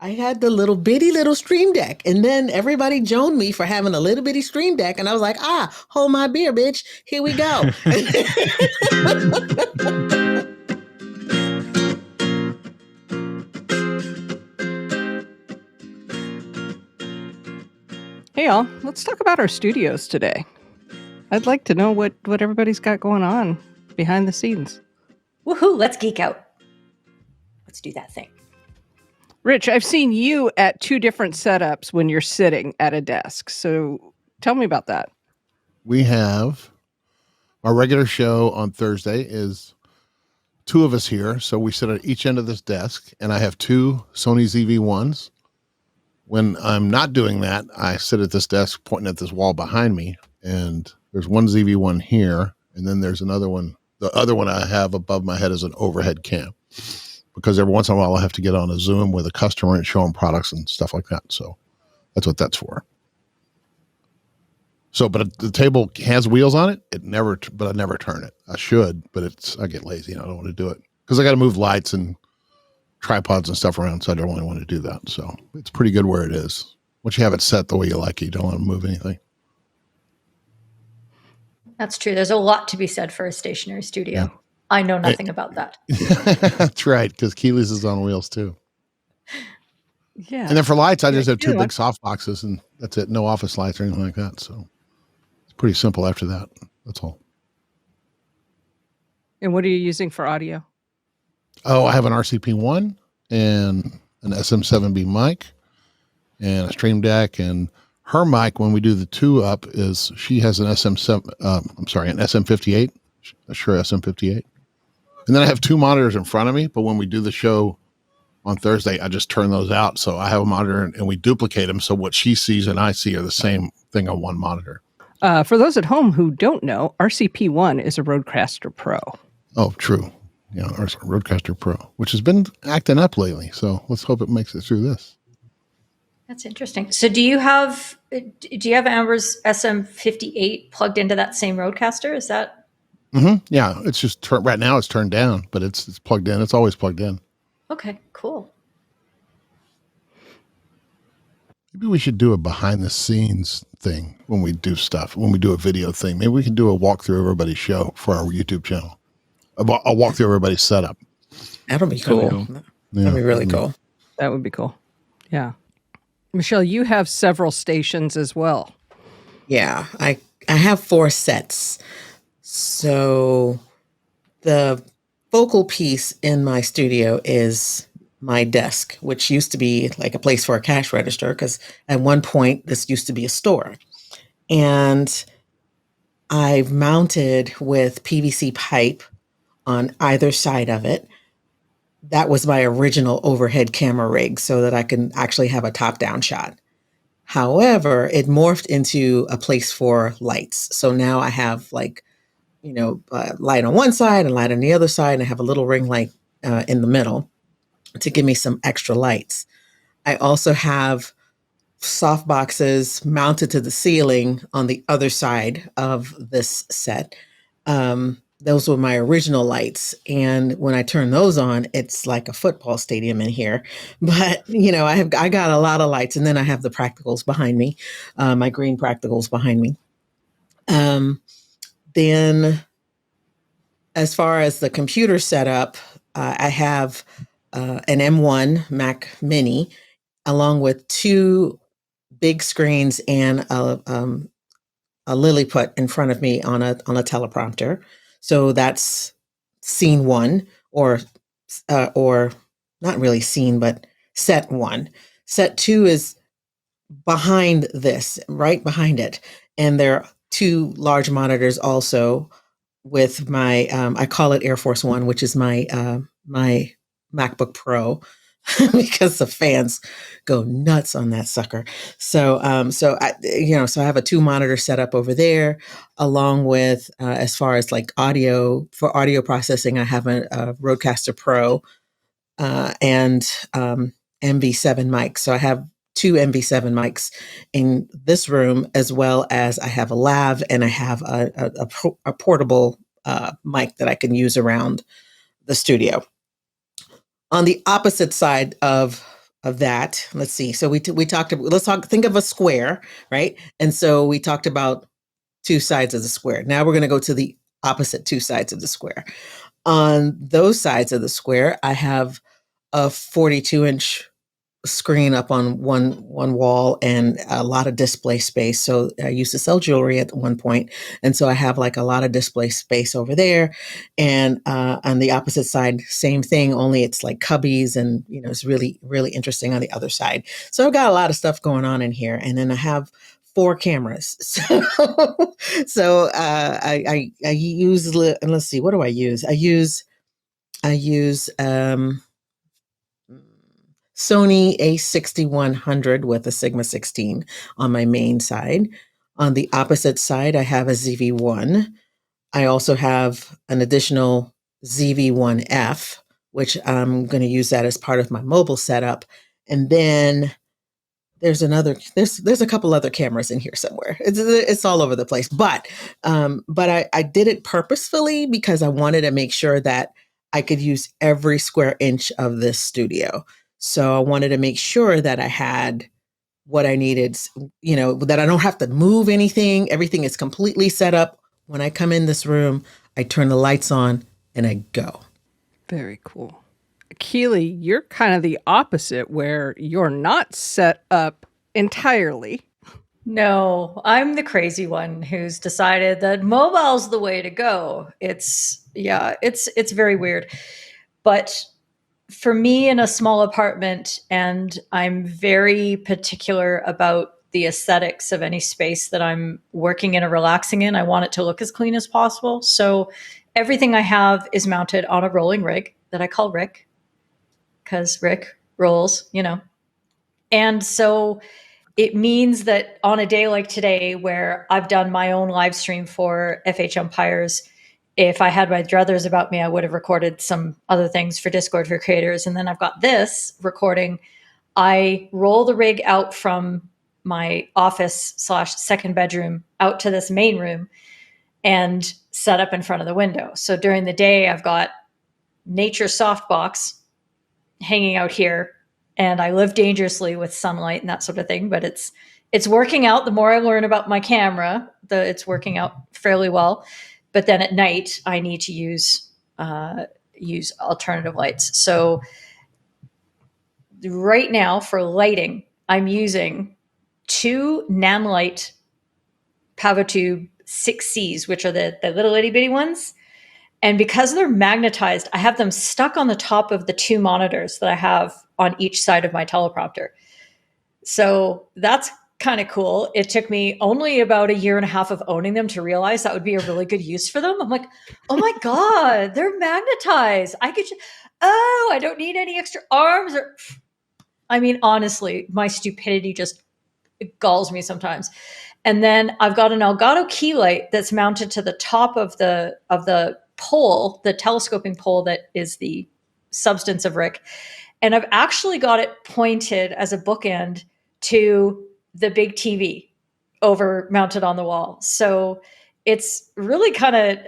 I had the little bitty little stream deck, and then everybody joned me for having a little bitty stream deck, and I was like, hold my beer, bitch. Here we go. Hey, y'all, let's talk about our studios today. I'd like to know what everybody's got going on behind the scenes. Woohoo, let's geek out. Let's do that thing. Rich, I've seen you at two different setups when you're sitting at a desk. So tell me about that. We have our regular show on Thursday is two of us here. So we sit at each end of this desk, and I have two Sony ZV-1s. When I'm not doing that, I sit at this desk pointing at this wall behind me, and there's one ZV-1 here, and then there's another one. The other one I have above my head is an overhead cam, because every once in a while I have to get on a Zoom with a customer and show them products and stuff like that. So that's what that's for. So, but the table has wheels on it. But I never turn it. I should, but I get lazy. I don't want to do it because I got to move lights and tripods and stuff around. So I don't really want to do that. So it's pretty good where it is. Once you have it set the way you like it, you don't want to move anything. That's true. There's a lot to be said for a stationary studio. Yeah. I know nothing about that. That's right, because Keely's is on wheels too. Yeah. And then for lights, I just have two big soft boxes, and that's it. No office lights or anything like that. So it's pretty simple after that. That's all. And what are you using for audio? Oh, I have an RCP1 and an SM7B mic and a Stream Deck. And her mic, when we do the two up, she has an an SM58, a Shure SM58. And then I have two monitors in front of me, but when we do the show on Thursday, I just turn those out. So I have a monitor and we duplicate them. So what she sees and I see are the same thing on one monitor. For those at home who don't know, RCP1 is a Rodecaster Pro. Oh, true. Yeah, our Rodecaster Pro, which has been acting up lately. So let's hope it makes it through this. That's interesting. So do you have Amber's SM58 plugged into that same Rodecaster? Is that? Mm-hmm. Yeah, it's just right now it's turned down, but it's plugged in. It's always plugged in. Okay, cool. Maybe we should do a behind the scenes thing when we do stuff, when we do a video thing. Maybe we can do a walkthrough of everybody's show for our YouTube channel. A walkthrough of everybody's setup. That'll be cool. That'd be really cool. That would be cool. Yeah. Michelle, you have several stations as well. Yeah, I have 4 sets. So the focal piece in my studio is my desk, which used to be like a place for a cash register, because at one point this used to be a store. And I've mounted with PVC pipe on either side of it. That was my original overhead camera rig so that I can actually have a top-down shot. However, it morphed into a place for lights. So now I have light on one side and light on the other side, and I have a little ring light in the middle to give me some extra lights. I also have soft boxes mounted to the ceiling on the other side of this set. Those were my original lights. And when I turn those on, it's like a football stadium in here. But, I got a lot of lights. And then I have the practicals behind me, my green practicals behind me. Then as far as the computer setup, I have an M1 Mac Mini, along with 2 big screens and a Lilliput in front of me on a teleprompter. So that's scene 1, or not really scene, but set 1. Set 2 is behind this, right behind it. And there are 2 large monitors also with my, I call it Air Force One, which is my MacBook Pro, because the fans go nuts on that sucker. So I have a 2 monitor setup over there, along with, as far as like audio, for audio processing, I have a Rodecaster Pro, and MV7 mics. So I have 2 MV7 mics in this room, as well as I have a lav, and I have a portable mic that I can use around the studio. On the opposite side of of that. Let's see. So we talked about, think of a square, right? And so we talked about two sides of the square. Now we're going to go to the opposite two sides of the square. On those sides of the square, I have a 42-inch screen up on one wall and a lot of display space. So I used to sell jewelry at one point, and so I have like a lot of display space over there. And on the opposite side, same thing, only it's like cubbies, and it's really really interesting on the other side. So I've got a lot of stuff going on in here, and then I have 4 cameras. So I use, let's see, what do I use? I use Sony A6100 with a Sigma 16 on my main side. On the opposite side, I have a ZV-1. I also have an additional ZV-1F, which I'm going to use that as part of my mobile setup. And then there's a couple other cameras in here somewhere. It's all over the place, but I did it purposefully because I wanted to make sure that I could use every square inch of this studio. So I wanted to make sure that I had what I needed, that I don't have to move anything. Everything is completely set up. When I come in this room, I turn the lights on and I go. Very cool. Keely, you're kind of the opposite, where you're not set up entirely. No, I'm the crazy one who's decided that mobile's the way to go. It's very weird. But for me, in a small apartment, and I'm very particular about the aesthetics of any space that I'm working in or relaxing in, I want it to look as clean as possible. So everything I have is mounted on a rolling rig that I call Rick, because Rick rolls, And so it means that on a day like today, where I've done my own live stream for FH Umpires, if I had my druthers about me, I would have recorded some other things for Discord for creators. And then I've got this recording. I roll the rig out from my office / second bedroom out to this main room and set up in front of the window. So during the day, I've got nature softbox hanging out here, and I live dangerously with sunlight and that sort of thing, but it's working out. The more I learn about my camera, it's working out fairly well. But then at night, I need to use alternative lights. So right now for lighting, I'm using 2 Nanlite Pavotube 6Cs, which are the little itty bitty ones. And because they're magnetized, I have them stuck on the top of the 2 monitors that I have on each side of my teleprompter. So that's kind of cool. It took me only about a year and a half of owning them to realize that would be a really good use for them. I'm like, oh my God, they're magnetized. I don't need any extra arms. Honestly, my stupidity just galls me sometimes. And then I've got an Elgato key light that's mounted to the top of the pole, the telescoping pole that is the substance of Rick. And I've actually got it pointed as a bookend to the big TV mounted on the wall. So it's really kind of,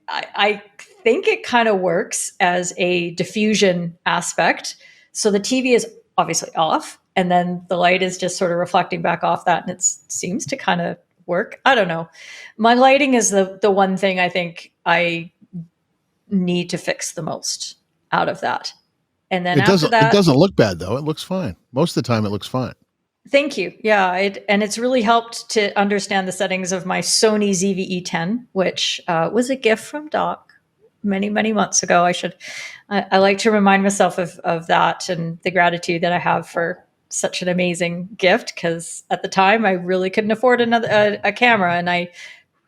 I think it kind of works as a diffusion aspect. So the TV is obviously off, and then the light is just sort of reflecting back off that, and it seems to kind of work. I don't know. My lighting is the one thing I think I need to fix the most out of that. And then it doesn't look bad though. It looks fine. Most of the time it looks fine. Thank you. Yeah, and it's really helped to understand the settings of my Sony ZV-E10, which was a gift from Doc many, many months ago. I like to remind myself of that and the gratitude that I have for such an amazing gift, because at the time I really couldn't afford a camera, and I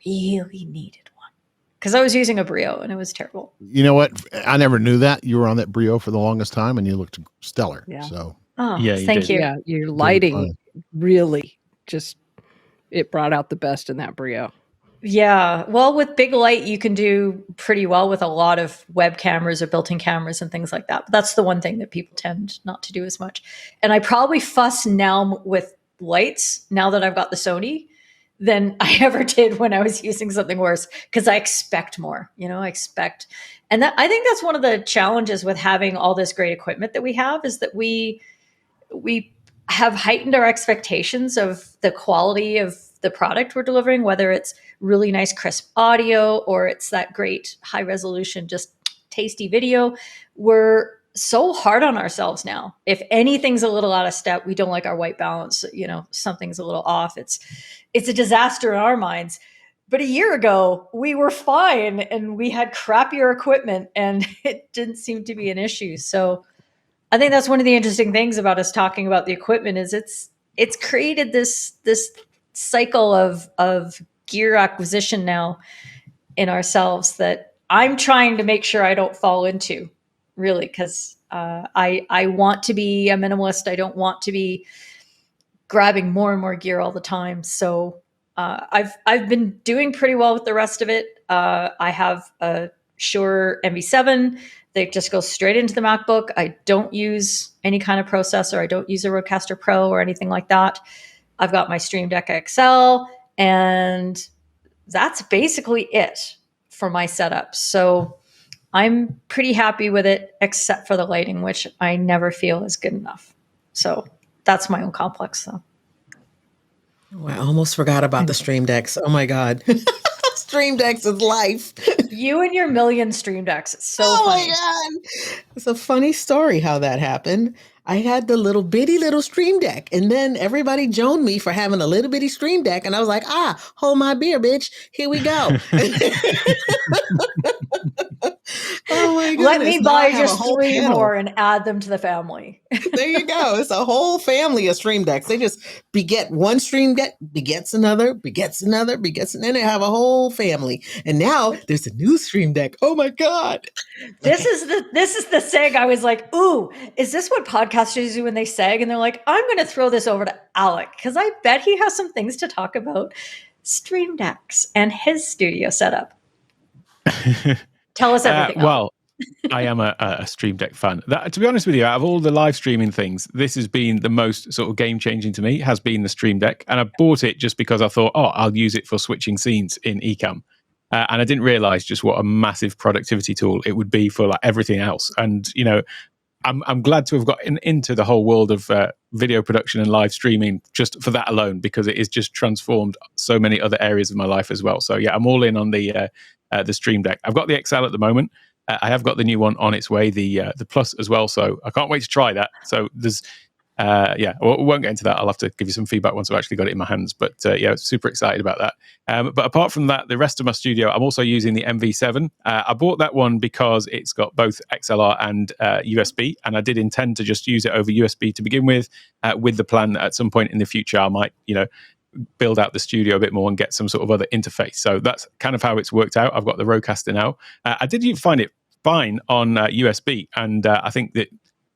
really needed one because I was using a Brio and it was terrible. You know what? I never knew that. You were on that Brio for the longest time and you looked stellar. Yeah. So Thank you. Yeah, your lighting really just, it brought out the best in that Brio. Yeah. Well, with big light, you can do pretty well with a lot of web cameras or built-in cameras and things like that. But that's the one thing that people tend not to do as much. And I probably fuss now with lights now that I've got the Sony than I ever did when I was using something worse, because I expect more, and I think that's one of the challenges with having all this great equipment that we have, is that we we have heightened our expectations of the quality of the product we're delivering, whether it's really nice, crisp audio or it's that great high resolution, just tasty video. We're so hard on ourselves now. If anything's a little out of step, we don't like our white balance, something's a little off. It's a disaster in our minds. But a year ago, we were fine and we had crappier equipment and it didn't seem to be an issue. So I think that's one of the interesting things about us talking about the equipment is it's created this cycle of gear acquisition now in ourselves that I'm trying to make sure I don't fall into, really, because I want to be a minimalist. I don't want to be grabbing more and more gear all the time. So I've been doing pretty well with the rest of it. I have a Shure MV7. They just go straight into the MacBook. I don't use any kind of processor. I don't use a Rodecaster Pro or anything like that. I've got my Stream Deck XL, and that's basically it for my setup. So I'm pretty happy with it, except for the lighting, which I never feel is good enough. So that's my own complex, though. Oh, I almost forgot about the Stream Decks. Oh my God. Stream Decks is life. You and your million Stream Decks. It's so funny. My God. It's a funny story how that happened. I had the little bitty little Stream Deck, and then everybody joned me for having a little bitty Stream Deck, and I was like, hold my beer, bitch. Here we go. Oh my goodness. Let me Now I buy have a just whole 3 panel. more and add them to the family. There you go. It's a whole family of Stream Decks. They just beget one Stream Deck, begets another, and then they have a whole family. And now there's a new Stream Deck. Oh my God. This is the seg. I was like, ooh, is this what podcasters do when they seg? And they're like, I'm going to throw this over to Alec because I bet he has some things to talk about Stream Decks and his studio setup. Tell us everything. Well, I am a Stream Deck fan. To be honest with you, out of all the live streaming things, this has been the most sort of game changing to me, has been the Stream Deck. And I bought it just because I thought, I'll use it for switching scenes in Ecamm. And I didn't realize just what a massive productivity tool it would be for like everything else. And, I'm glad to have gotten into the whole world of video production and live streaming just for that alone, because it has just transformed so many other areas of my life as well. So yeah, I'm all in on the Stream Deck. I've got the XL at the moment. I have got the new one on its way, the Plus as well. So I can't wait to try that. So there's, we won't get into that. I'll have to give you some feedback once I've actually got it in my hands. But super excited about that. But apart from that, the rest of my studio, I'm also using the MV7. I bought that one because it's got both XLR and USB. And I did intend to just use it over USB to begin with the plan that at some point in the future, I might, build out the studio a bit more and get some sort of other interface. So that's kind of how it's worked out. I've got the Rodecaster now. I did find it fine on USB. And I think that,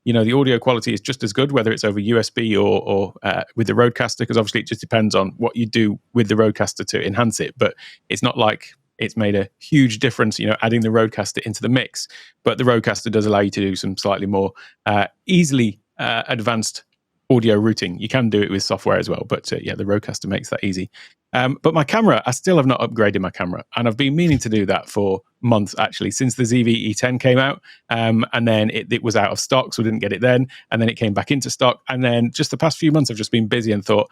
the audio quality is just as good, whether it's over USB or with the Rodecaster, because obviously it just depends on what you do with the Rodecaster to enhance it. But it's not like it's made a huge difference, adding the Rodecaster into the mix. But the Rodecaster does allow you to do some slightly more easily advanced audio routing. You can do it with software as well, but the Rodecaster makes that easy. But my camera, I still have not upgraded my camera, and I've been meaning to do that for months actually, since the ZV E10 came out, and then it was out of stock, so we didn't get it then, and then it came back into stock, and then just the past few months I've just been busy and thought,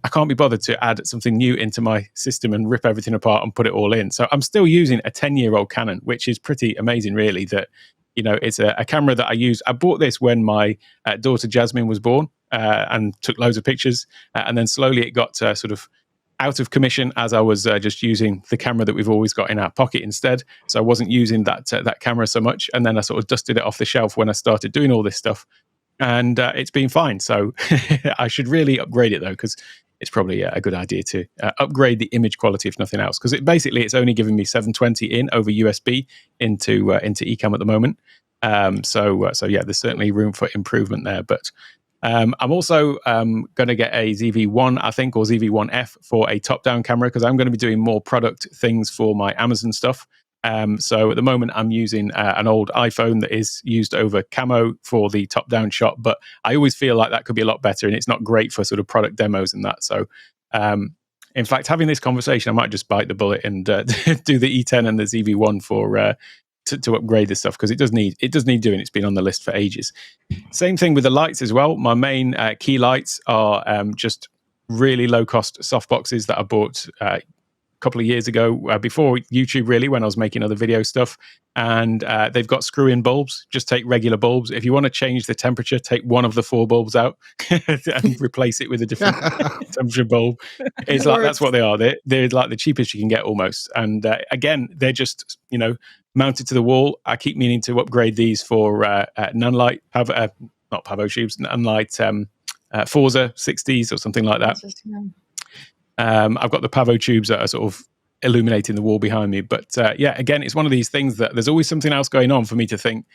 I can't be bothered to add something new into my system and rip everything apart and put it all in. So I'm still using a 10-year-old Canon, which is pretty amazing really, that it's a camera that I use. I bought this when my daughter Jasmine was born and took loads of pictures. And then slowly it got sort of out of commission as I was just using the camera that we've always got in our pocket instead. So I wasn't using that camera so much. And then I sort of dusted it off the shelf when I started doing all this stuff. And it's been fine. So I should really upgrade it though, because it's probably a good idea to upgrade the image quality if nothing else, because it's only giving me 720 in over USB into Ecamm at the moment. So there's certainly room for improvement there. But I'm also going to get a ZV-1, I think, or ZV-1F for a top-down camera, because I'm going to be doing more product things for my Amazon stuff. So at the moment, I'm using an old iPhone that is used over camo for the top-down shot, but I always feel like that could be a lot better, and it's not great for sort of product demos and that. So, in fact, having this conversation, I might just bite the bullet and do the E10 and the ZV-1 for to upgrade this stuff, because it does need doing. It's been on the list for ages. Same thing with the lights as well. My main key lights are just really low cost soft boxes that I bought couple of years ago, before YouTube, really, when I was making other video stuff. And they've got screw-in bulbs. Just take regular bulbs. If you want to change the temperature, take one of the 4 bulbs out and replace it with a different temperature bulb. It's like, that's what they are. They're like the cheapest you can get, almost. And again, they're just, mounted to the wall. I keep meaning to upgrade these for Nunlight, not Pavo tubes, Nunlight Forza 60s or something like that. I've got the Pavo tubes that are sort of illuminating the wall behind me. But yeah, again, it's one of these things that there's always something else going on for me to think,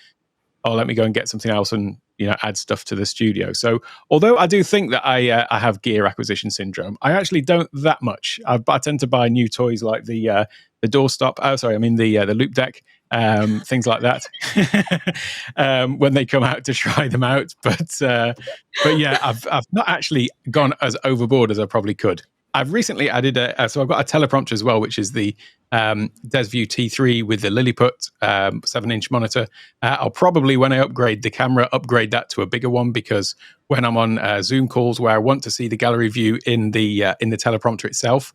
oh, let me go and get something else and add stuff to the studio. So although I do think that I have gear acquisition syndrome, I actually don't that much. I tend to buy new toys like the doorstop. Oh, sorry, I mean the loop deck. Things like that when they come out to try them out. But yeah, I've not actually gone as overboard as I probably could. I've recently added so I've got a teleprompter as well, which is the DesView T3 with the Lilliput 7-inch monitor. I'll probably, when I upgrade the camera, upgrade that to a bigger one, because when I'm on Zoom calls where I want to see the gallery view in the teleprompter itself,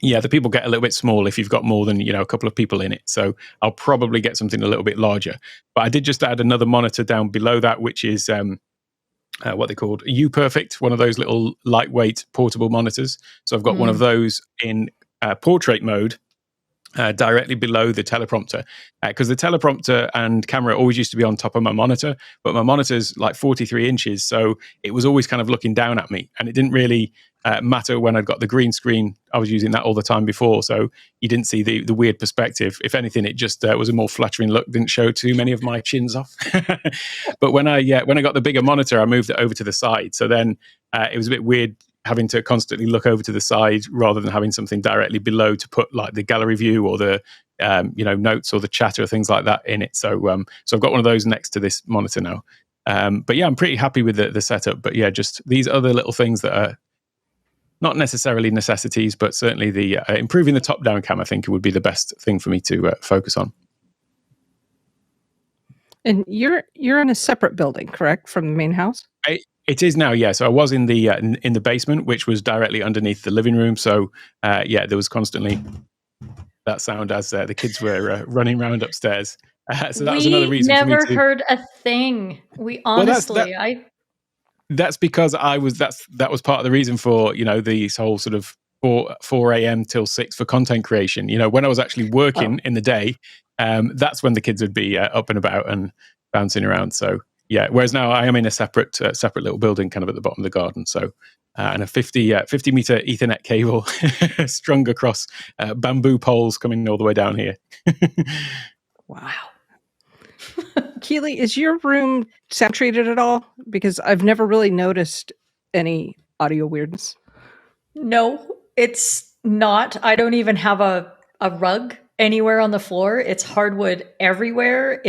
yeah, the people get a little bit small if you've got more than a couple of people in it. So I'll probably get something a little bit larger. But I did just add another monitor down below that, which is what they called UPerfect, one of those little lightweight portable monitors. So I've got one of those in portrait mode directly below the teleprompter, because the teleprompter and camera always used to be on top of my monitor, but my monitor's like 43 inches, so it was always kind of looking down at me, and it didn't really matter when I'd got the green screen. I was using that all the time before, so you didn't see the weird perspective. If anything, it just was a more flattering look, didn't show too many of my chins off. But when I got the bigger monitor, I moved it over to the side, so then it was a bit weird having to constantly look over to the side rather than having something directly below to put like the gallery view or the notes or the chat or things like that in it. So I've got one of those next to this monitor now. But yeah, I'm pretty happy with the setup. But yeah, just these other little things that are not necessarily necessities, but certainly the improving the top-down cam, I think it would be the best thing for me to focus on. And you're in a separate building, correct, from the main house? It is now, yeah. So I was in the basement, which was directly underneath the living room. So yeah, there was constantly that sound as the kids were running around upstairs. So that was another reason for me to... never heard a thing. We honestly, that's because that was part of the reason for the whole sort of 4 a.m. till 6 for content creation. When I was actually working in the day, that's when the kids would be up and about and bouncing around. So yeah, whereas now I am in a separate little building, kind of at the bottom of the garden. So and a 50 meter Ethernet cable strung across bamboo poles coming all the way down here. Wow. Keely, is your room sound treated at all? Because I've never really noticed any audio weirdness. No, it's not. I don't even have a rug anywhere on the floor. It's hardwood everywhere.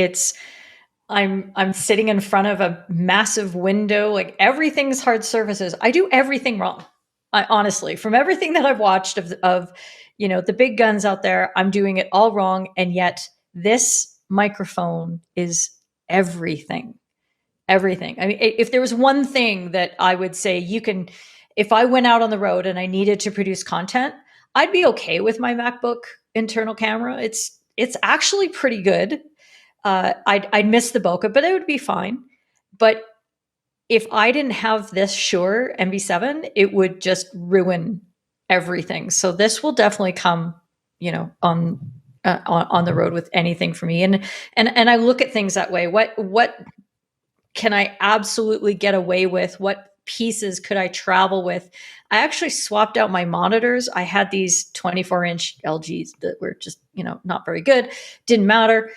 I'm sitting in front of a massive window. Like, everything's hard surfaces. I do everything wrong. I honestly, from everything that I've watched of the big guns out there, I'm doing it all wrong. And yet this microphone is everything. Everything. I mean, if there was one thing that I would say if I went out on the road and I needed to produce content, I'd be okay with my MacBook internal camera. It's actually pretty good. I'd miss the bokeh, but it would be fine. But if I didn't have this Shure MV7, it would just ruin everything. So this will definitely come, on the road with anything for me. And I look at things that way. What can I absolutely get away with? What pieces could I travel with? I actually swapped out my monitors. I had these 24-inch LGs that were just, not very good. Didn't matter.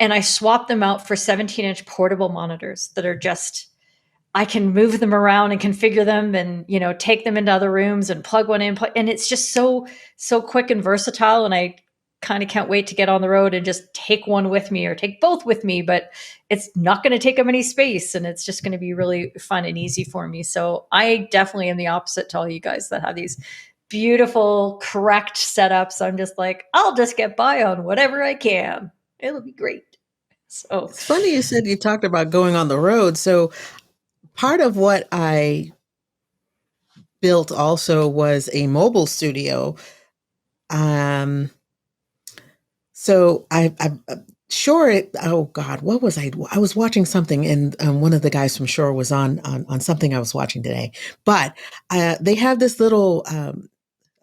And I swapped them out for 17-inch portable monitors that are just, I can move them around and configure them and, take them into other rooms and plug one in. And it's just so quick and versatile. And I kind of can't wait to get on the road and just take one with me or take both with me, but it's not going to take up any space. And it's just going to be really fun and easy for me. So I definitely am the opposite to all you guys that have these beautiful, correct setups. I'm just like, I'll just get by on whatever I can. It'll be great. So It's funny you said you talked about going on the road. So part of what I built also was a mobile studio. So I'm sure it. Oh God, what was I? I was watching something, and one of the guys from Shore was on something I was watching today. But they have this little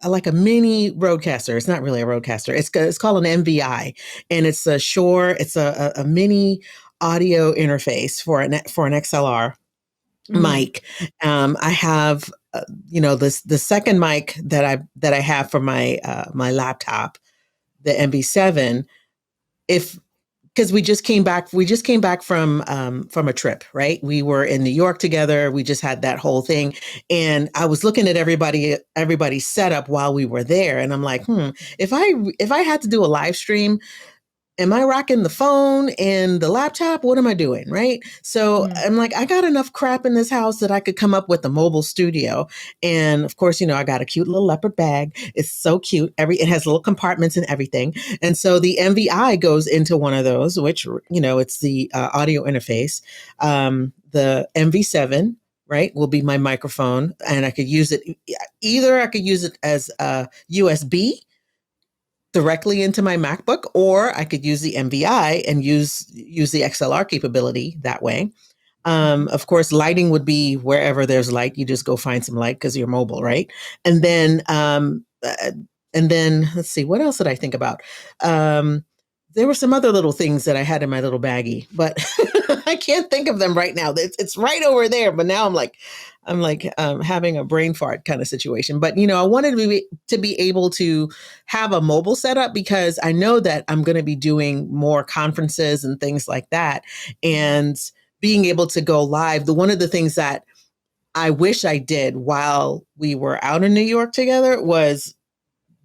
like a mini roadcaster. It's not really a roadcaster. It's called an MVI, and it's a Shore. It's a mini audio interface for an XLR mic. I have the second mic that I have for my my laptop, the MV7. If Because we just came back from a trip, right? We were in New York together. We just had that whole thing, and I was looking at everybody's setup while we were there, and I'm like, if I had to do a live stream, am I rocking the phone and the laptop? What am I doing? Right. So I'm like, I got enough crap in this house that I could come up with a mobile studio. And of course, I got a cute little leopard bag. It's so cute. It has little compartments and everything. And so the MVI goes into one of those, which, it's the audio interface. The MV7, right, will be my microphone. And I could use it as a USB directly into my MacBook, or I could use the MVI and use the XLR capability that way. Of course, lighting would be wherever there's light. You just go find some light because you're mobile, right? And then let's see, what else did I think about? There were some other little things that I had in my little baggie, but I can't think of them right now. It's right over there, but now I'm like having a brain fart kind of situation. But I wanted to be able to have a mobile setup because I know that I'm going to be doing more conferences and things like that, and being able to go live. One of the things that I wish I did while we were out in New York together was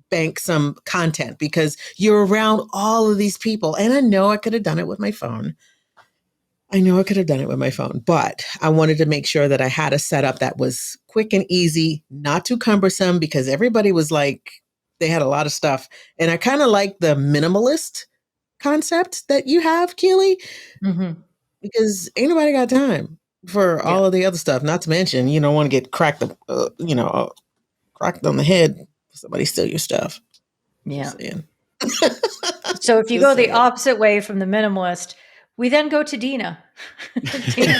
bank some content, because you're around all of these people. And I know I could have done it with my phone. But I wanted to make sure that I had a setup that was quick and easy, not too cumbersome, because everybody was like, they had a lot of stuff. And I kind of like the minimalist concept that you have, Keely, because ain't nobody got time for all of the other stuff. Not to mention, you don't want to get cracked on the head. Somebody steal your stuff. Yeah. So if you go the opposite way from the minimalist, we then go to Dina. Dina,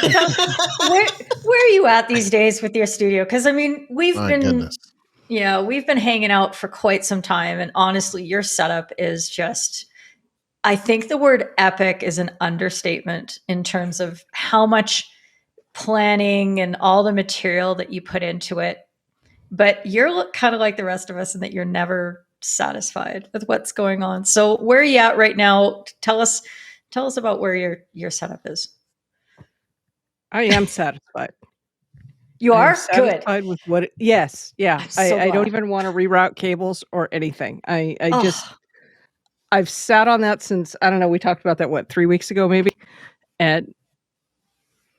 where are you at these days with your studio? Because I mean, we've been hanging out for quite some time, and honestly, your setup is just, I think the word epic is an understatement in terms of how much planning and all the material that you put into it. But you're kind of like the rest of us in that you're never satisfied with what's going on. So where are you at right now? Tell us about where your setup is. I am satisfied. You are satisfied good with what? Yes, yeah. So I don't even want to reroute cables or anything. I've sat on that since, I don't know. We talked about that 3 weeks ago, maybe, and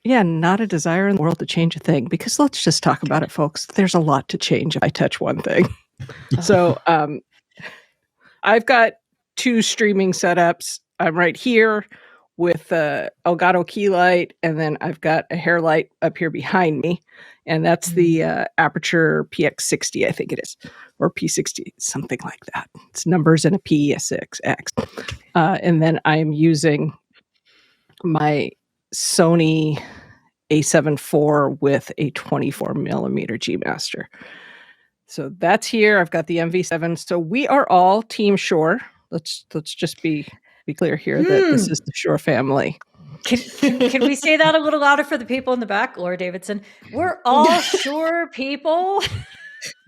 yeah, not a desire in the world to change a thing, because let's just talk about it, folks. There's a lot to change if I touch one thing. So I've got 2 streaming setups. I'm right here with Elgato key light, and then I've got a hair light up here behind me, and that's the Aperture PX60, I think it is, or P60, something like that. It's numbers and a P, a 6X. And then I'm using my Sony A7 IV with a 24 millimeter G Master. So that's here. I've got the MV7. So we are all Team Shore. Let's just be clear here that this is the Shore family. Can we say that a little louder for the people in the back, Laura Davidson? We're all Shore people.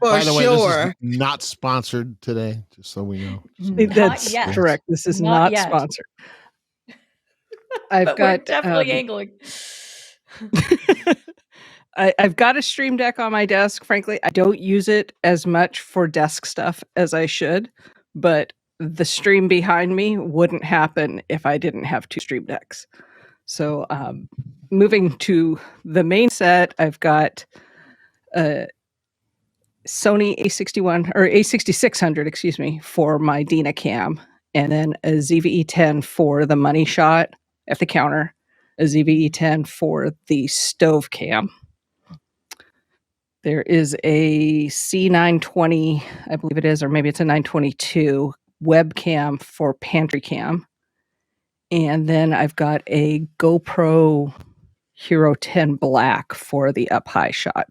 By the way, this is not sponsored today, just so we know. That's correct. This is not sponsored. But we're definitely angling. I've got a Stream Deck on my desk. Frankly, I don't use it as much for desk stuff as I should, but the stream behind me wouldn't happen if I didn't have 2 Stream Decks. So moving to the main set, I've got a Sony A61 or A6600, excuse me, for my Dina cam, and then a ZVE10 for the money shot at the counter, a ZVE10 for the stove cam. There is a C920, I believe it is, or maybe it's a 922 webcam for pantry cam. And then I've got a GoPro Hero 10 Black for the up high shot.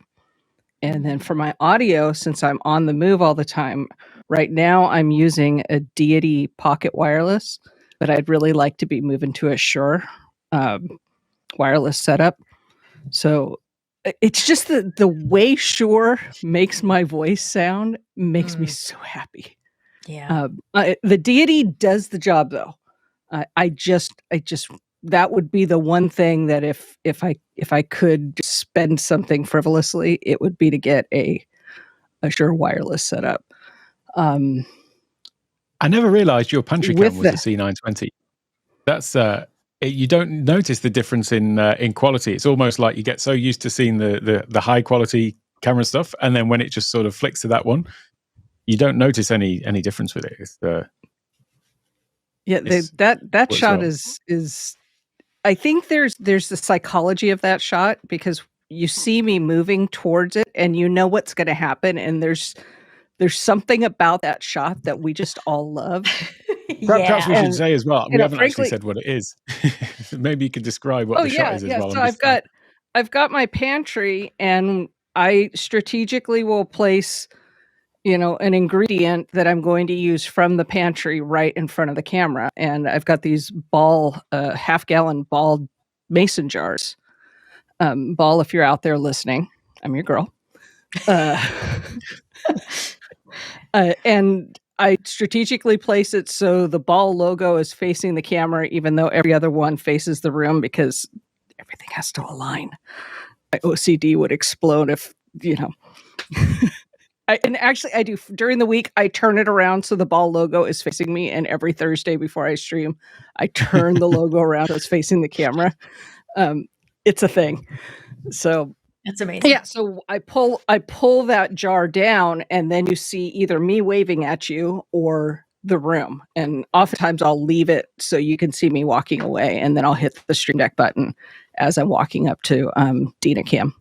And then for my audio, since I'm on the move all the time, right now I'm using a Deity Pocket Wireless, but I'd really like to be moving to a Shure wireless setup. So it's just the way Shure makes my voice sound makes me so happy. Yeah. The Deity does the job though. I just that would be the one thing that if I could spend something frivolously, it would be to get a Shure wireless setup. I never realized your pantry cam was a C920. That's you don't notice the difference in quality. It's almost like you get so used to seeing the high quality camera stuff, and then when it just sort of flicks to that one, you don't notice any difference with it. That shot is. I think there's the psychology of that shot because you see me moving towards it, and you know what's going to happen, and there's something about that shot that we just all love. Perhaps we should say as well. We haven't frankly, actually said what it is. Maybe you could describe what the shot is as well. So I've got my pantry, and I strategically will place, an ingredient that I'm going to use from the pantry right in front of the camera. And I've got these half-gallon ball mason jars. Ball, if you're out there listening, I'm your girl. And I strategically place it so the ball logo is facing the camera, even though every other one faces the room, because everything has to align. My OCD would explode if, and actually I do during the week, I turn it around so the ball logo is facing me. And every Thursday before I stream, I turn the logo around so it's facing the camera. It's a thing. So that's amazing. Yeah. So I pull that jar down, and then you see either me waving at you or the room. And oftentimes I'll leave it so you can see me walking away, and then I'll hit the Stream Deck button as I'm walking up to Dina Cam.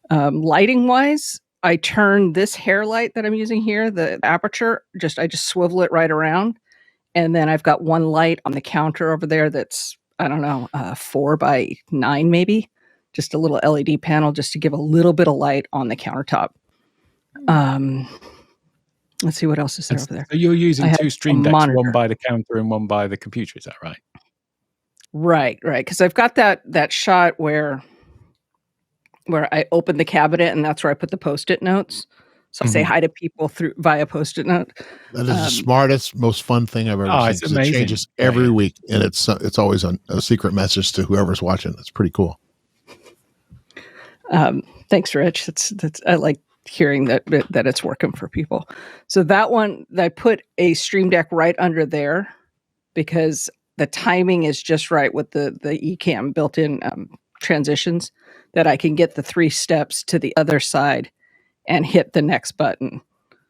Lighting wise, I turn this hair light that I'm using here, the aperture, I just swivel it right around. And then I've got one light on the counter over there that's, I don't know, 4x9 maybe. Just a little LED panel just to give a little bit of light on the countertop. Let's see what else is there over there. So you're using two Stream Decks, one by the counter and one by the computer, is that right? Right. Because I've got that shot where I open the cabinet, and that's where I put the Post-it notes. So I say hi to people via Post-it note. That is the smartest, most fun thing I've ever seen. It's amazing. It changes every week, and it's always a secret message to whoever's watching. It's pretty cool. Thanks, Rich. That's I like hearing that it's working for people. So that one, I put a Stream Deck right under there because the timing is just right with the Ecamm built-in transitions that I can get the 3 steps to the other side and hit the next button.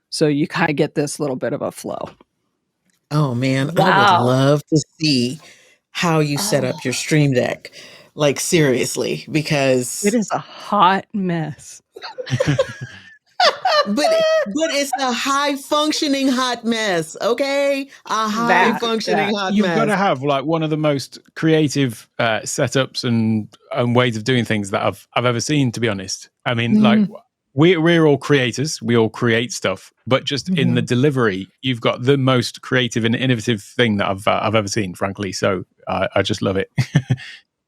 So you kind of get this little bit of a flow. Oh man, wow. I would love to see how you set up your Stream Deck. Like seriously, because it is a hot mess. but it's a high functioning hot mess, okay? A high functioning hot You've mess. Got to have like one of the most creative setups and ways of doing things that I've ever seen, to be honest. I mean, like we're all creators, we all create stuff, but just in the delivery, you've got the most creative and innovative thing that I've ever seen, frankly. So I just love it.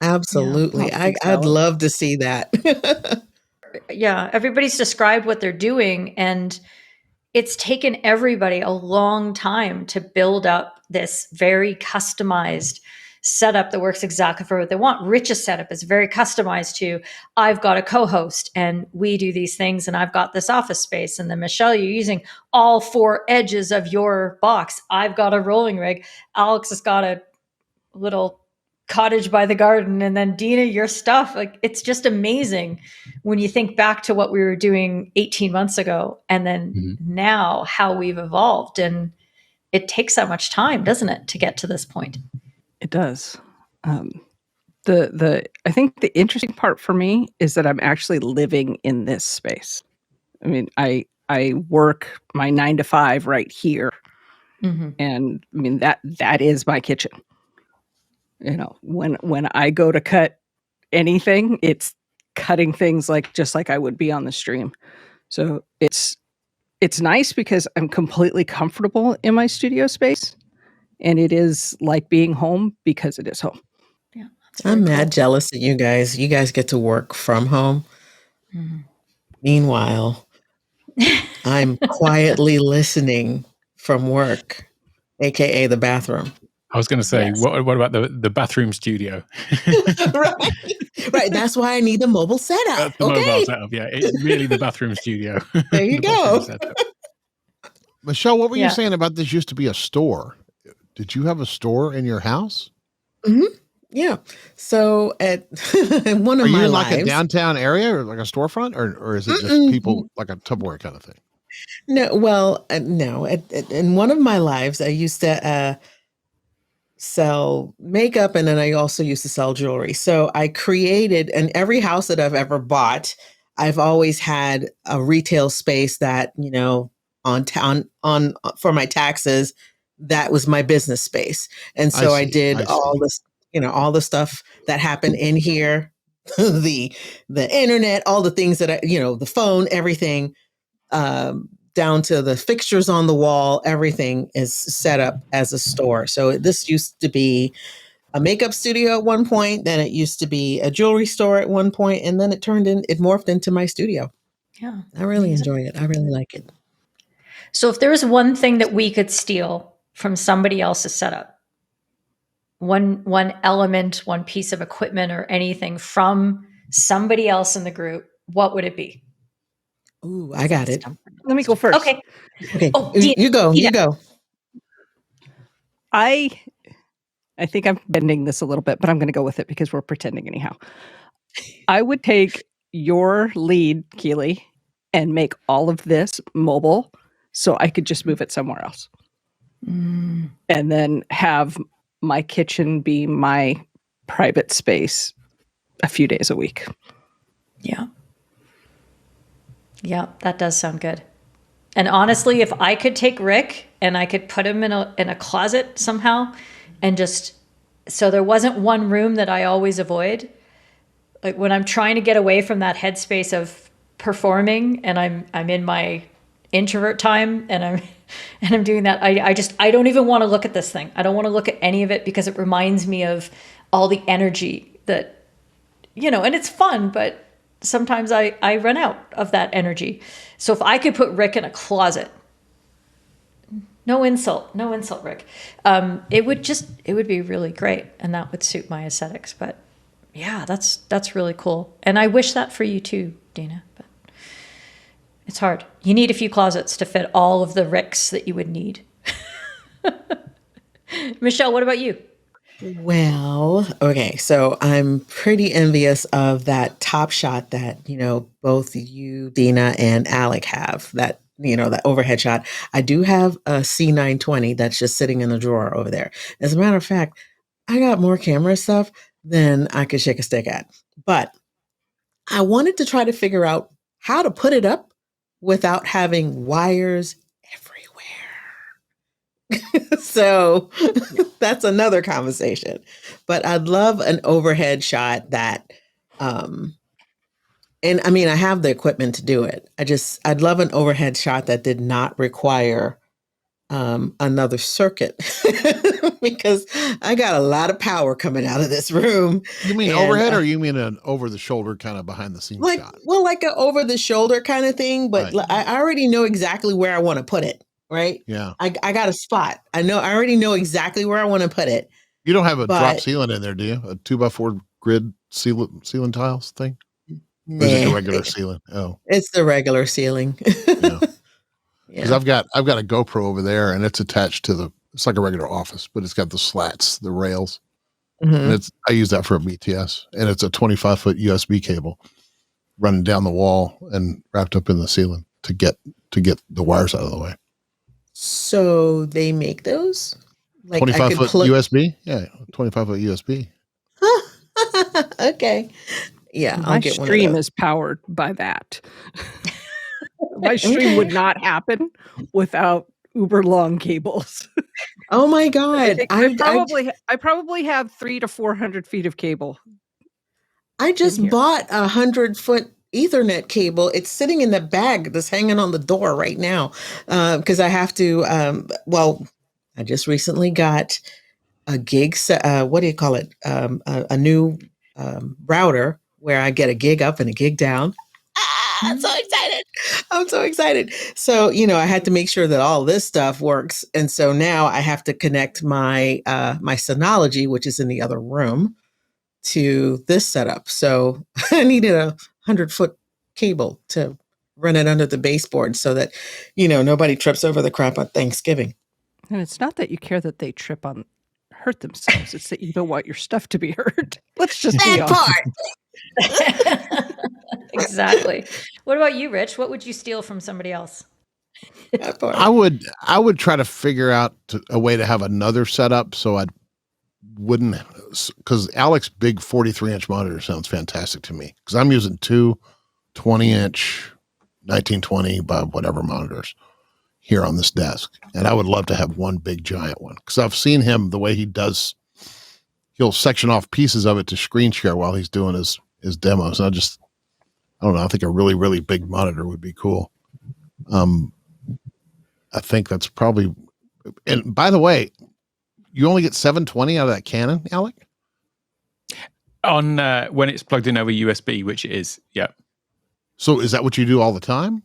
Absolutely. Yeah, I'd love to see that. Yeah, everybody's described what they're doing, and it's taken everybody a long time to build up this very customized setup that works exactly for what they want. Rich's setup is very customized to, I've got a co-host and we do these things, and I've got this office space, and then Michelle, you're using all 4 edges of your box. I've got a rolling rig. Alex has got a little cottage by the garden, and then Dina, your stuff. Like, it's just amazing when you think back to what we were doing 18 months ago, and then now how we've evolved. And it takes that much time, doesn't it, to get to this point? It does. I think the interesting part for me is that I'm actually living in this space. I mean, I work my 9 to 5 right here, and I mean that is my kitchen. You know, when I go to cut anything, it's cutting things just like I would be on the stream. So it's nice because I'm completely comfortable in my studio space, and it is like being home because it is home. Yeah, I'm mad jealous of you guys. You guys get to work from home. Meanwhile, I'm quietly listening from work, aka the bathroom. I was going to say, Yes. what about the bathroom studio? Right. That's why I need the mobile setup. That's the mobile setup. Yeah, it's really the bathroom studio. There you The go. bathroom setup. Michelle, what were Yeah. you saying about this used to be a store? Did you have a store in your house? Yeah. So at one of Are you my in like a lives, downtown area or like a storefront, or is it just people like a Tupperware kind of thing? no, well, no. In one of my lives, I used to sell makeup, and then I also used to sell jewelry. So I created, in every house that I've ever bought, I've always had a retail space that, you know, on for my taxes, that was my business space. And so I did all this, you know, all the stuff that happened in here, the internet, all the things that you know, the phone, everything, down to the fixtures on the wall, everything is set up as a store. So this used to be a makeup studio at one point, then it used to be a jewelry store at one point, and then it morphed into my studio. Yeah. I really enjoy it. I really like it. So if there was one thing that we could steal from somebody else's setup, one element, one piece of equipment or anything from somebody else in the group, what would it be? Ooh, I got it. Let me go first. Okay. Okay, Oh, you go. Dina. You go. I think I'm bending this a little bit, but I'm going to go with it because we're pretending anyhow. I would take your lead, Keely, and make all of this mobile so I could just move it somewhere else. And then have my kitchen be my private space a few days a week. Yeah. Yeah, that does sound good. And honestly, if I could take Rick and I could put him in a closet somehow, and just so there wasn't one room that I always avoid, like when I'm trying to get away from that headspace of performing and I'm in my introvert time and I'm doing that, I don't even want to look at this thing. I don't want to look at any of it because it reminds me of all the energy that, you know, and it's fun, but sometimes I run out of that energy. So if I could put Rick in a closet, no insult, Rick, it would be really great, and that would suit my aesthetics. But yeah, that's really cool, and I wish that for you too, Dina. But it's hard. You need a few closets to fit all of the Ricks that you would need. Michelle, what about you? Well, okay, so I'm pretty envious of that top shot that, you know, both you, Dina, and Alec have, that, you know, that overhead shot. I do have a C920 that's just sitting in the drawer over there. As a matter of fact, I got more camera stuff than I could shake a stick at. But I wanted to try to figure out how to put it up without having wires everywhere. So that's another conversation. But I'd love an overhead shot that, and I mean, I have the equipment to do it. I'd love an overhead shot that did not require another circuit because I got a lot of power coming out of this room. You mean And, overhead, or you mean an over the shoulder kind of behind the scenes like, shot? well, like an over the shoulder kind of thing, but Right. I already know exactly where I want to put it. Right. Yeah. I got a spot. I already know exactly where I want to put it. You don't have a drop But ceiling in there, do you? A 2x4 grid ceiling tiles thing? Or is it the regular ceiling? Oh, it's the regular ceiling. yeah. Because Yeah. I've got a GoPro over there, and it's attached to it's like a regular office, but it's got the slats, the rails. And I use that for a BTS, and it's a 25-foot USB cable running down the wall and wrapped up in the ceiling to get the wires out of the way. So they make those? Like 25-foot USB? Yeah, 25-foot USB. Okay. Yeah, My I'll get one of stream those. is powered by that. My stream would not happen without uber long cables. Oh my God. I probably have 300 to 400 feet of cable. I just bought 100-foot Ethernet cable. It's sitting in the bag that's hanging on the door right now because I have to. I just recently got a gig. What do you call it? A new router where I get a gig up and a gig down. I'm so excited. I'm so excited. So, I had to make sure that all this stuff works. And so now I have to connect my my Synology, which is in the other room, to this setup. So I needed a 100-foot cable to run it under the baseboard so that, nobody trips over the crap on Thanksgiving. And it's not that you care that they hurt themselves. It's that you don't want your stuff to be hurt. Let's just be honest. That part. Exactly. What about you, Rich? What would you steal from somebody else? That part. I would try to figure out a way to have another setup so I wouldn't, because Alec's big 43-inch monitor sounds fantastic to me, because I'm using two 20-inch 1920 by whatever monitors here on this desk, and I would love to have one big giant one, because I've seen him, the way he does, he'll section off pieces of it to screen share while he's doing his demos. And I don't know, I think a really, really big monitor would be cool. I think that's probably, and by the way, you only get 720 out of that Canon, Alec? On when it's plugged in over USB, which it is, yeah. So is that what you do all the time?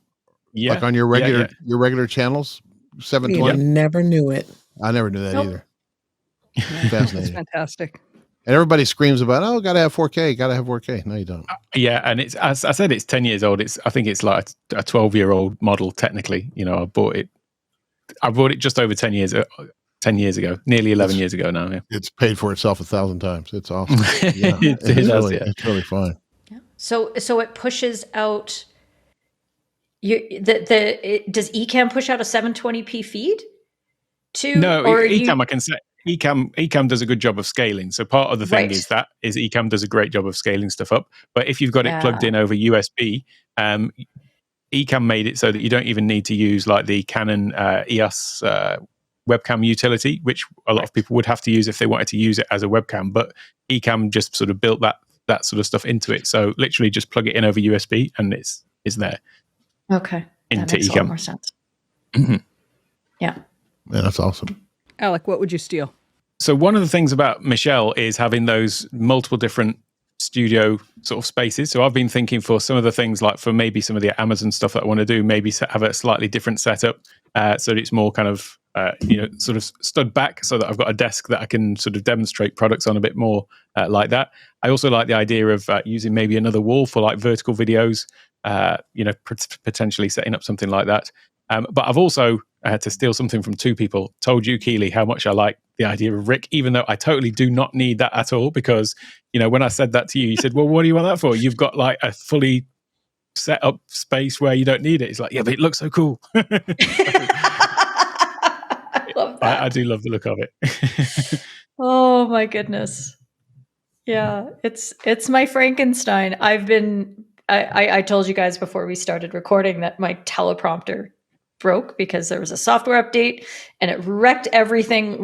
Yeah. Like on your regular channels, 720? You never knew it. I never knew that either. That's Fascinating. fantastic. And everybody screams about, gotta have 4K, gotta have 4K. No, you don't. Yeah, and it's, as I said, it's 10 years old. I think it's like a 12-year-old model technically. I bought it just over 10 years ago, nearly 11 years ago now. Yeah. It's paid for itself 1,000 times. It's awesome. Yeah, it's really fun. Yeah. So it pushes out. Does Ecamm push out a 720p feed? No, Ecamm I can say. Ecamm does a good job of scaling. So part of the thing is Ecamm does a great job of scaling stuff up. But if you've got it plugged in over USB, Ecamm made it so that you don't even need to use like the Canon EOS webcam utility, which a lot of people would have to use if they wanted to use it as a webcam. But Ecamm just sort of built that sort of stuff into it. So literally just plug it in over USB and it's there. Okay. Into that makes Ecamm. A lot more sense. Mm-hmm. Yeah. Man, that's awesome. Alec, what would you steal? So one of the things about Michelle is having those multiple different studio sort of spaces. So I've been thinking for some of the things, like for maybe some of the Amazon stuff that I want to do, maybe have a slightly different setup so that it's more kind of, sort of stood back so that I've got a desk that I can sort of demonstrate products on a bit more like that. I also like the idea of using maybe another wall for like vertical videos, potentially setting up something like that. But I've also, to steal something from two people, told you, Keely, how much I like the idea of Rick, even though I totally do not need that at all, because, when I said that to you, you said, well, what do you want that for? You've got like a fully set up space where you don't need it. It's like, yeah, but it looks so cool. I love that. I do love the look of it. Oh my goodness. Yeah, it's my Frankenstein. I told you guys before we started recording that my teleprompter broke because there was a software update and it wrecked everything.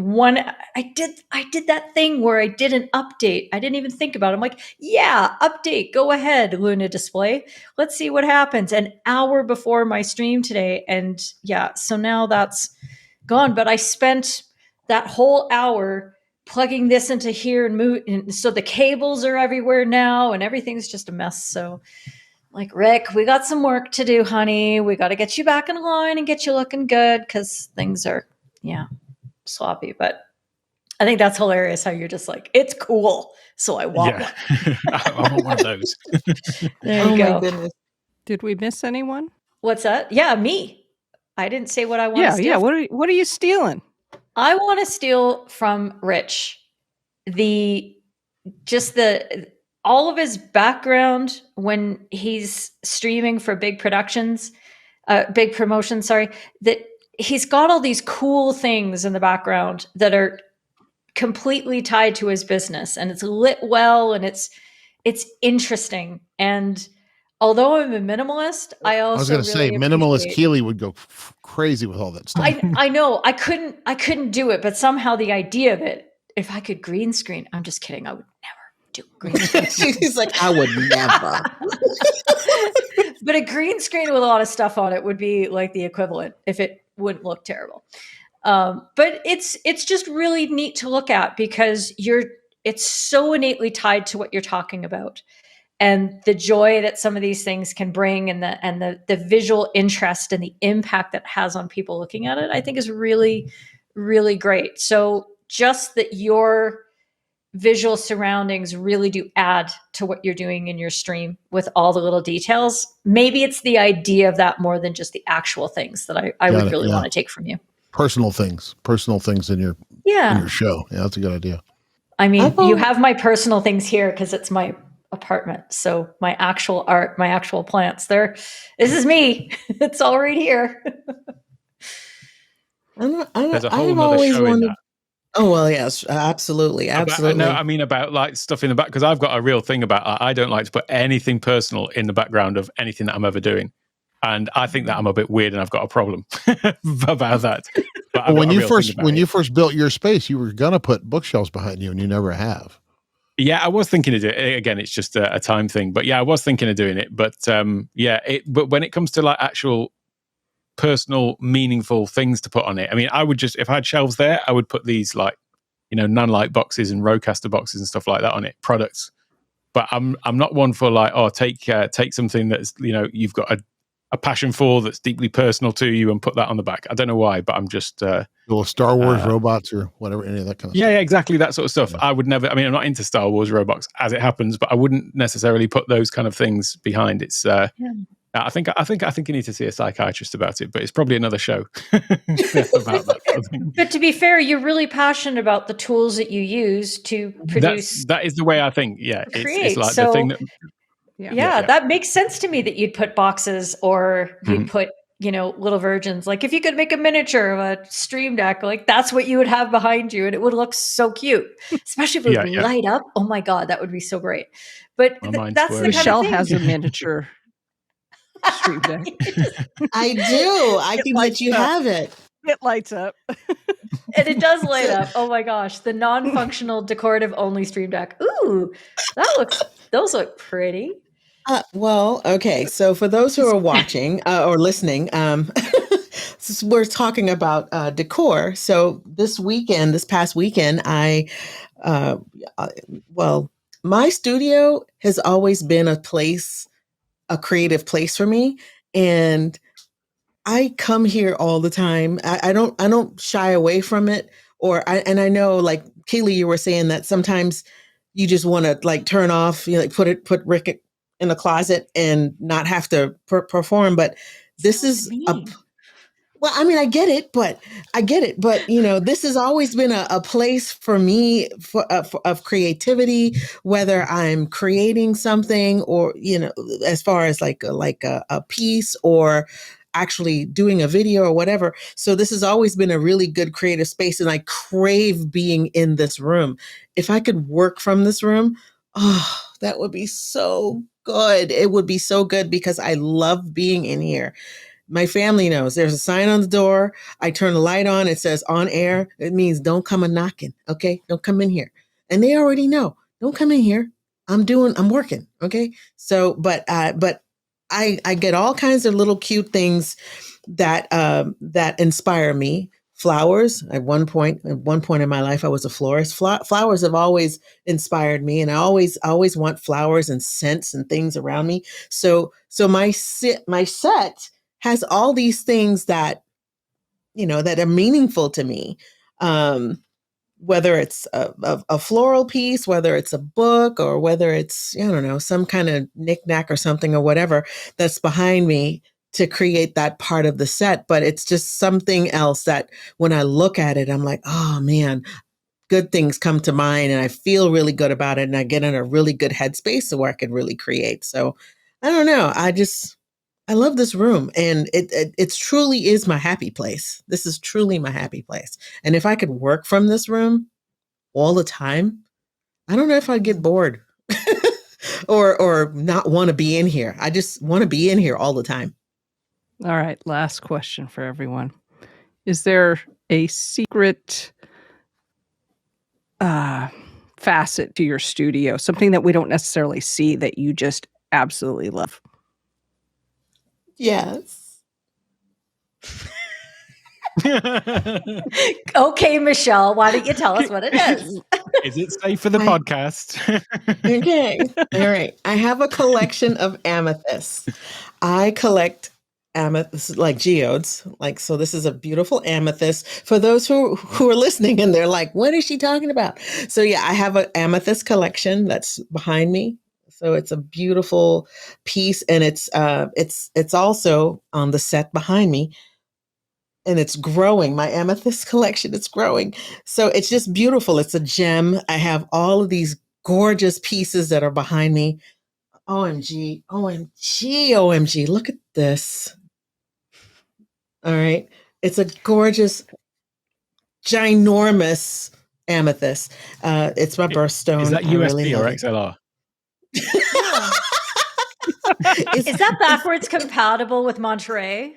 I did that thing where I did an update. I didn't even think about it. I'm like, yeah, update, go ahead, Luna display. Let's see what happens. An hour before my stream today. And yeah, so now that's gone. But I spent that whole hour plugging this into here and so the cables are everywhere now and everything's just a mess. So like, Rick, we got some work to do, honey. We got to get you back in line and get you looking good because things are, sloppy. But I think that's hilarious how you're just like, it's cool. So I want one. I want one of those. There you go. My goodness. Did we miss anyone? What's that? Yeah, me. I didn't say what I want to steal. Yeah. What are you stealing? I want to steal from Rich the just all of his background when he's streaming for big promotions, that he's got all these cool things in the background that are completely tied to his business, and it's lit well, and it's interesting. And although I'm a minimalist, I I was also going to say really minimalist appreciate. Keely would go crazy with all that stuff. I know I couldn't do it, but somehow the idea of it, if I could green screen, I'm just kidding, I would never do green screen. She's like, I would never. But a green screen with a lot of stuff on it would be like the equivalent if it wouldn't look terrible. But it's just really neat to look at because it's so innately tied to what you're talking about, and the joy that some of these things can bring, and the visual interest and the impact that has on people looking at it, I think is really, really great. So just that your visual surroundings really do add to what you're doing in your stream with all the little details. Maybe it's the idea of that more than just the actual things that I would really want to take from you. Personal things in your show. Yeah, that's a good idea. I mean, you have my personal things here because it's my apartment. So my actual art, my actual plants, this is me. It's all right here. There's a whole nother show in that. Oh, well, yes, absolutely. Absolutely. I mean about like stuff in the back, because I've got a real thing about, I don't like to put anything personal in the background of anything that I'm ever doing. And I think that I'm a bit weird and I've got a problem about that. But when you first built your space, you were going to put bookshelves behind you and you never have. Yeah, I was thinking of doing it. Again, it's just a time thing. But yeah, I was thinking of doing it. But but when it comes to like actual personal, meaningful things to put on it, I mean, I would just, if I had shelves there, I would put these like, Nanlite boxes and Rodecaster boxes and stuff like that on it, products. But I'm not one for like, take something that's, you've got a passion for, that's deeply personal to you, and put that on the back. I don't know why, but I'm just little Star Wars robots or whatever, any of that kind of stuff. Yeah, exactly, that sort of stuff. I would never. I mean, I'm not into Star Wars robots as it happens, but I wouldn't necessarily put those kind of things behind. It's. I think you need to see a psychiatrist about it, but it's probably another show about that sort of thing. But to be fair, you're really passionate about the tools that you use to produce. That is the way I think. Yeah, it's like the thing that. Yeah, that makes sense to me that you'd put boxes or you'd put, little versions. Like if you could make a miniature of a stream deck, like that's what you would have behind you, and it would look so cute, especially if it would light up. Oh my God, that would be so great. But that's the Michelle has a miniature stream deck. I do. I think that you have it. It lights up. And it does light up. Oh my gosh. The non-functional decorative only stream deck. Ooh, those look pretty. Well, okay. So for those who are watching or listening, we're talking about decor. So this past weekend, my studio has always been a creative place for me. And I come here all the time. I don't shy away from it. And I know, like Keely, you were saying that sometimes you just want to like turn off, put Rick in a closet and not have to perform. But this is well, I mean, I get it, but this has always been a place for me of creativity, whether I'm creating something or, as far as like a piece or actually doing a video or whatever. So this has always been a really good creative space, and I crave being in this room. If I could work from this room, that would be so good. It would be so good because I love being in here. My family knows there's a sign on the door. I turn the light on. It says on air. It means don't come a knocking. Okay. Don't come in here. And they already know, don't come in here. I'm working. Okay. So, but I get all kinds of little cute things that inspire me. Flowers. At one point in my life, I was a florist. Flowers have always inspired me, and I always want flowers and scents and things around me. So my set has all these things that, that are meaningful to me. Whether it's a floral piece, whether it's a book, or whether it's, I don't know, some kind of knickknack or something or whatever that's behind me to create that part of the set. But it's just something else that when I look at it, I'm like, oh man, good things come to mind and I feel really good about it and I get in a really good headspace where I can really create. So I don't know. I love this room and it truly is my happy place. This is truly my happy place. And if I could work from this room all the time, I don't know if I'd get bored or not want to be in here. I just want to be in here all the time. All right, last question for everyone. Is there a secret facet to your studio, something that we don't necessarily see that you just absolutely love? Yes. Okay, Michelle, why don't you tell us what it is? Is it safe for the podcast? Okay. All right. I have a collection of amethysts. I collect amethysts like geodes. So this is a beautiful amethyst for those who are listening and they're like, what is she talking about? So yeah, I have an amethyst collection that's behind me. So it's a beautiful piece and it's also on the set behind me. And it's growing. My amethyst collection, it's growing. So it's just beautiful. It's a gem. I have all of these gorgeous pieces that are behind me. OMG, OMG, OMG. Look at this. All right. It's a gorgeous, ginormous amethyst. It's my birthstone. Is that I really USB or love it. XLR? Is that backwards compatible with Monterey?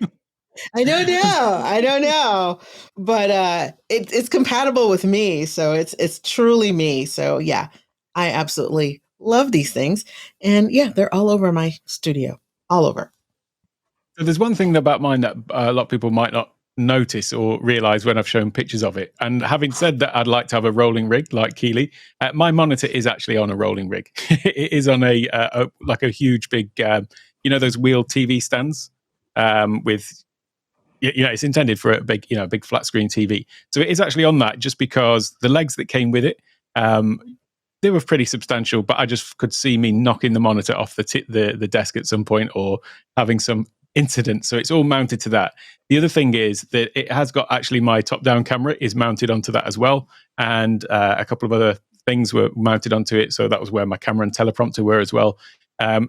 I don't know, but it's compatible with me, so it's truly me. So yeah, I absolutely love these things, and yeah, they're all over my studio, all over. So there's one thing about mine that a lot of people might not notice or realize when I've shown pictures of it. And having said that, I'd like to have a rolling rig like Keely. My monitor is actually on a rolling rig. It is on a like a huge big, those wheel TV stands with. It's intended for a big, big flat screen TV. So it is actually on that just because the legs that came with it, they were pretty substantial, but I just could see me knocking the monitor off the desk at some point or having some incident. So it's all mounted to that. The other thing is that it has got actually my top-down camera is mounted onto that as well. And a couple of other things were mounted onto it. So that was where my camera and teleprompter were as well.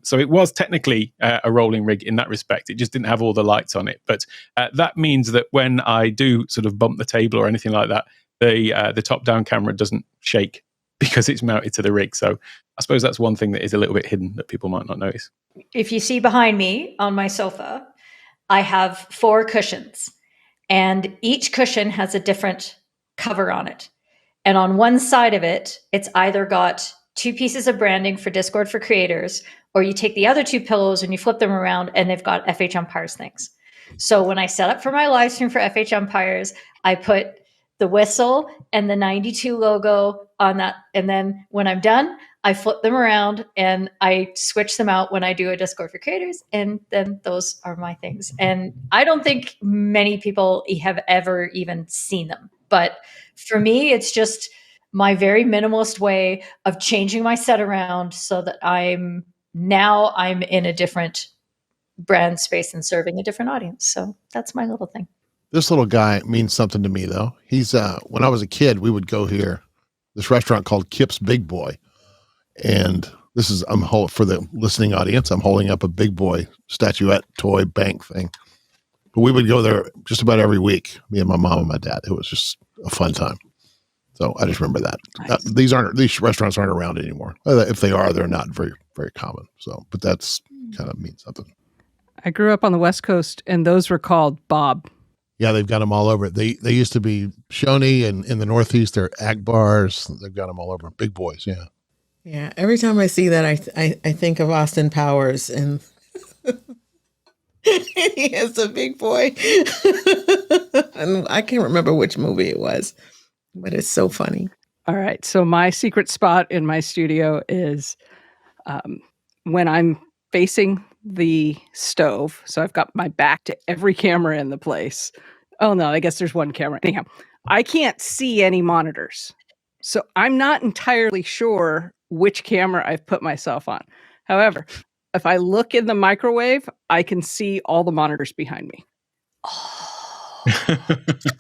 So it was technically a rolling rig in that respect. It just didn't have all the lights on it. But that means that when I do sort of bump the table or anything like that, the top-down camera doesn't shake because it's mounted to the rig. So I suppose that's one thing that is a little bit hidden that people might not notice. If you see behind me on my sofa, I have 4 cushions, and each cushion has a different cover on it. And on one side of it, it's either got 2 pieces of branding for Discord for creators, or you take the other 2 pillows and you flip them around and they've got FH Umpires things. So when I set up for my live stream for FH Umpires, I put the whistle and the 92 logo on that. And then when I'm done, I flip them around and I switch them out when I do a Discord for creators. And then those are my things. And I don't think many people have ever even seen them. But for me, it's just my very minimalist way of changing my set around so that I'm in a different brand space and serving a different audience. So that's my little thing. This little guy means something to me, though. He's when I was a kid, we would go here, this restaurant called Kip's Big Boy, and this is for the listening audience. I'm holding up a Big Boy statuette toy bank thing, but we would go there just about every week. Me and my mom and my dad. It was just a fun time. So I just remember that. Nice. These restaurants aren't around anymore. If they are, they're not very, very common. So, but that's kind of means something. I grew up on the West Coast, and those were called Bob. Yeah, they've got them all over. They used to be Shoney, and in the Northeast, they're Agbars. They've got them all over. Big boys, yeah. Yeah, every time I see that, I think of Austin Powers, and he is a big boy. And I can't remember which movie it was, but it's so funny. All right. So my secret spot in my studio is when I'm facing the stove. So I've got my back to every camera in the place. Oh, no, I guess there's one camera. Anyhow, I can't see any monitors. So I'm not entirely sure which camera I've put myself on. However, if I look in the microwave, I can see all the monitors behind me. Oh,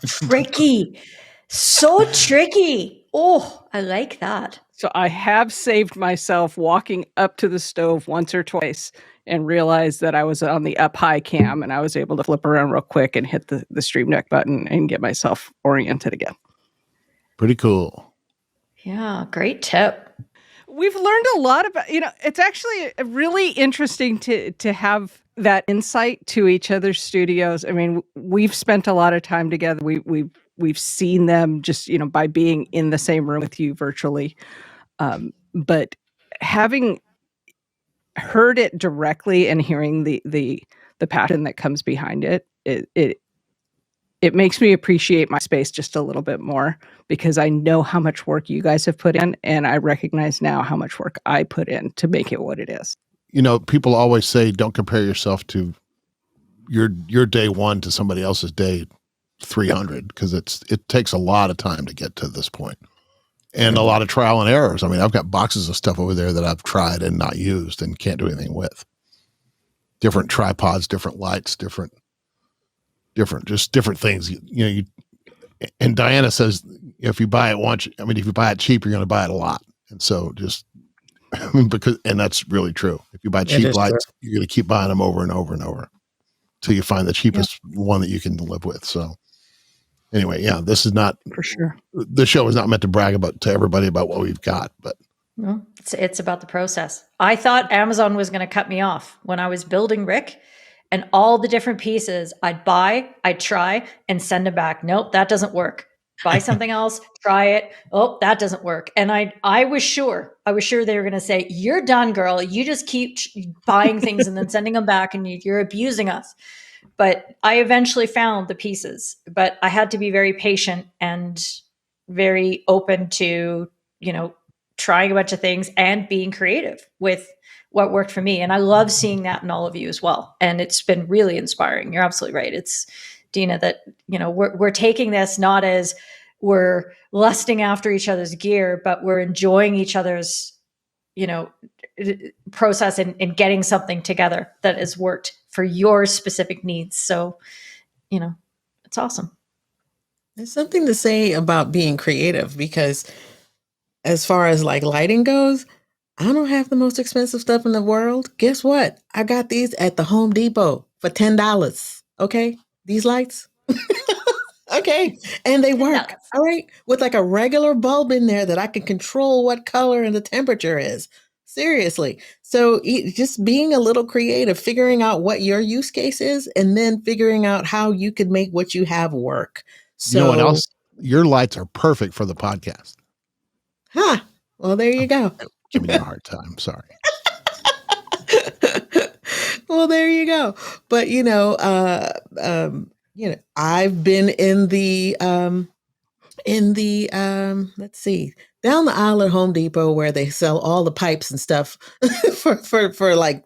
tricky. So tricky. Oh, I like that. So I have saved myself walking up to the stove once or twice and realized that I was on the up high cam and I was able to flip around real quick and hit the Stream Deck button and get myself oriented again. Pretty cool. Yeah, great tip. We've learned a lot about, it's actually really interesting to have that insight to each other's studios. I mean, we've spent a lot of time together. We've seen them just, by being in the same room with you virtually. But having heard it directly and hearing the passion that comes behind it, it makes me appreciate my space just a little bit more because I know how much work you guys have put in, and I recognize now how much work I put in to make it what it is. People always say don't compare yourself to your day one to somebody else's day 300 because it takes a lot of time to get to this point and a lot of trial and errors. I mean, I've got boxes of stuff over there that I've tried and not used and can't do anything with. Different tripods, different lights, different things. And Diana says if you buy it once, if you buy it cheap, you're going to buy it a lot. And so and that's really true. If you buy cheap lights, you're going to keep buying them over and over and over till you find the cheapest one that you can live with. So anyway, yeah, this is not for sure. The show is not meant to brag to everybody about what we've got, but no, it's about the process. I thought Amazon was going to cut me off when I was building Rick, and all the different pieces I'd buy, I'd try and send them back. Nope, that doesn't work. Buy something else, try it. Oh, that doesn't work. And I was sure they were going to say, "You're done, girl. You just keep buying things and then sending them back, and you're abusing us." But I eventually found the pieces, but I had to be very patient and very open to, trying a bunch of things and being creative with what worked for me. And I love seeing that in all of you as well. And it's been really inspiring. You're absolutely right. It's Dina that, we're taking this not as we're lusting after each other's gear, but we're enjoying each other's, process and getting something together that has worked for your specific needs. So, it's awesome. There's something to say about being creative because as far as like lighting goes, I don't have the most expensive stuff in the world. Guess what? I got these at the Home Depot for $10. Okay. These lights. Okay. And they work. All right. With like a regular bulb in there that I can control what color and the temperature is. Seriously. So just being a little creative, figuring out what your use case is, and then figuring out how you could make what you have work. So, you know what else? Your lights are perfect for the podcast. Huh. Well, there you go. Giving you a hard time. Sorry. Well, there you go. But I've been in the let's see, down the aisle at Home Depot where they sell all the pipes and stuff for like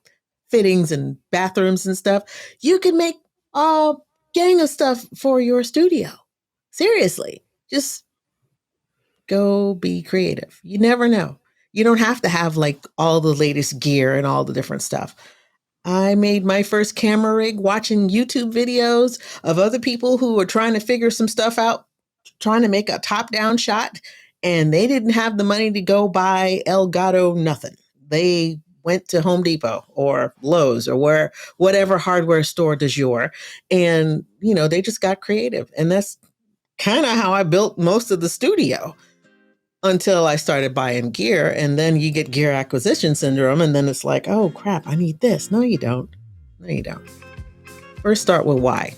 fittings and bathrooms and stuff. You can make a gang of stuff for your studio. Seriously, just go be creative. You never know. You don't have to have like all the latest gear and all the different stuff. I made my first camera rig watching YouTube videos of other people who were trying to figure some stuff out, trying to make a top-down shot, and they didn't have the money to go buy Elgato nothing. They went to Home Depot or Lowe's or whatever hardware store du jour, and they just got creative. And that's kind of how I built most of the studio until I started buying gear. And then you get gear acquisition syndrome, and then it's like, oh crap, I need this. No, you don't. No, you don't. First start with why.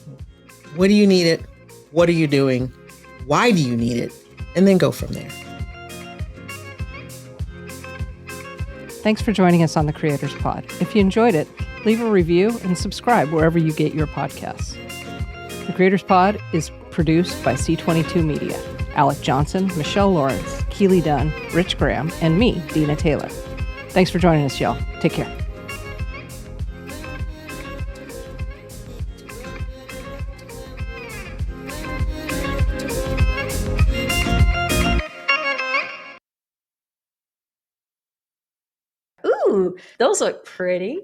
What do you need it? What are you doing? Why do you need it? And then go from there. Thanks for joining us on the Creators Pod. If you enjoyed it, leave a review and subscribe wherever you get your podcasts. The Creators Pod is produced by C22 Media. Alec Johnson, Michelle Lawrence, Keely Dunn, Rich Graham, and me, Dina Taylor. Thanks for joining us, y'all. Take care. Ooh, those look pretty.